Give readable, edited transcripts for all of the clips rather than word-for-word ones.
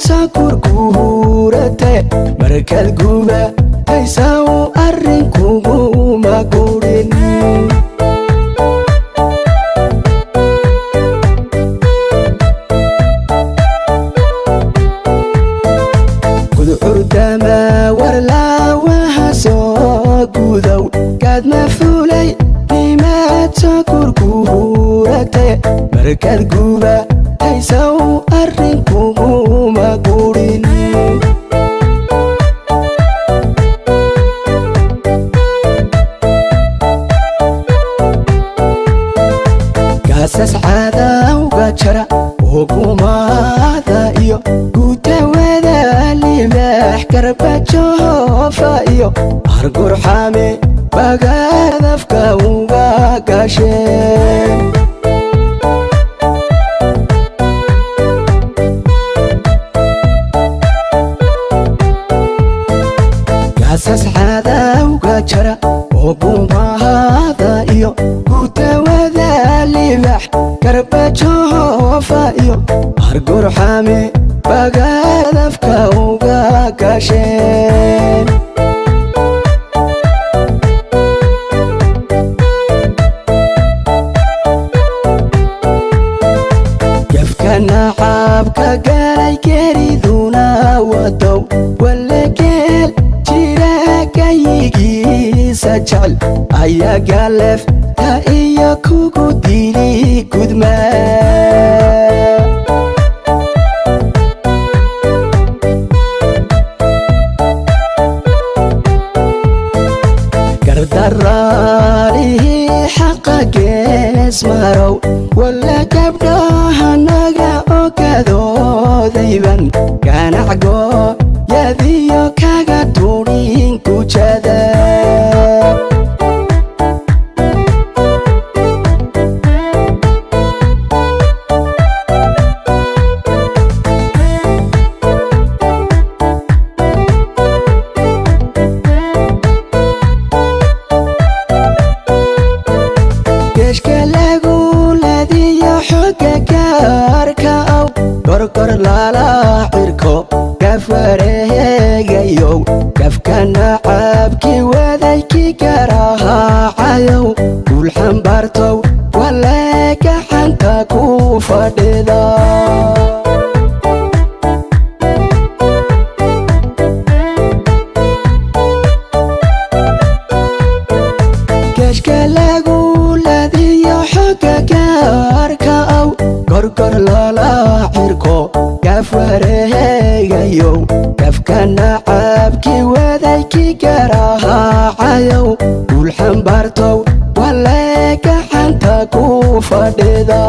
takurkurate markad guba aysaw arrinkugu magurin gudurdama warlawaha soo gudow kad mafulay takurkurate markad guba aysaw arrinkugu magurin gaasas cadawga jara hukuumada iyo gutawada libax karbajoofa iyo argurxame bagadafka uga gasheen gaasas cadawga jara hukuumada iyo gutawada libax karbajoofa iyo argurxame bagadafka uga gasheen nacabka galay geriduna wadow walageel jira kayigiisa jecel ayaa galefta iyo kugu dili gudma gardaralihi xaqa gees marow wala gabdhahanaga ogadoodayban ganacgo yadiyo kaga turin kujada korkor lala cirko gafareegayow gafka nacabki wadayki garaacayow gulxambartow wale gacanta ku fadhida geshka lagu ladiyo xoga gaarka aw korkor lala cirko gafareegayow gafka nacabki wadayki garaacayow gulxambartow wale gacanta ku fadhida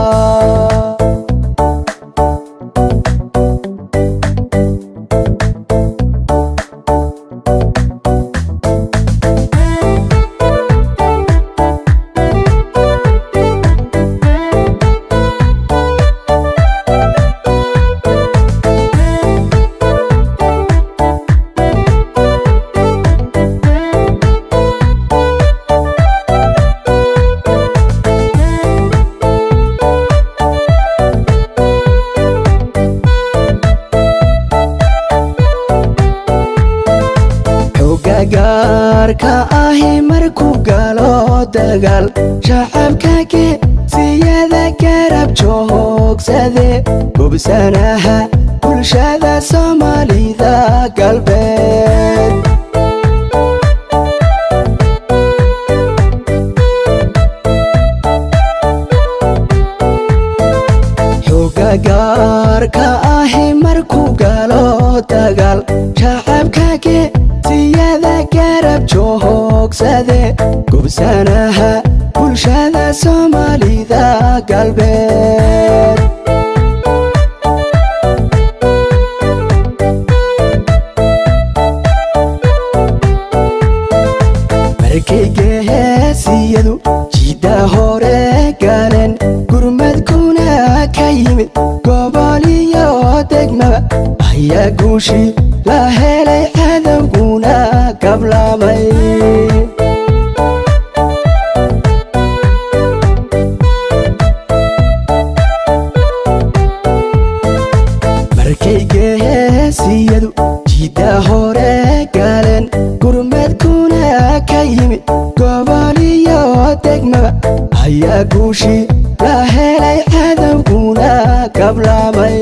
gaarka ahi markuu galo dagaal shacabka geesiyada garab joogsade gubsanaha bulshada soomaalida galbeed xoga gaarka ahi markuu galo dagaal shacabka siyada garab joogsade gubsanaha bulshada soomaalida galbeed markay geesiyadu jidda hore galeen gurmadkuna ka yimid gobol iyo degmaba ayaa guushi la helay cadowguna gablamay markay geesiyadu jidda hore galeen gurmadkuna ka yimid gobol iyo degmaba ayaa guushii la helay cadowguna gablamay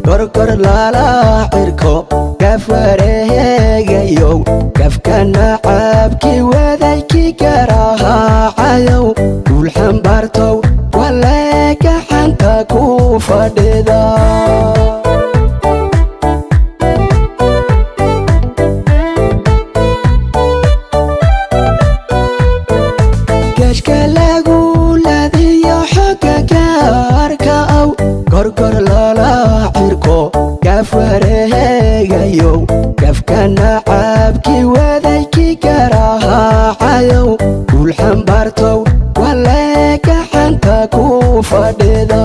korkor lala cirko gaf wareegayow gafkana cabkii wadaykii garaacayow guul xambaartow walee gacanta ku fadhida geeshka lagu ladiyo xogga gaarka aw korkor lala cirko gaf wareegayow gafkana cabkii wadaykii garaacayow guul xambaartow walee gacanta ku fadhida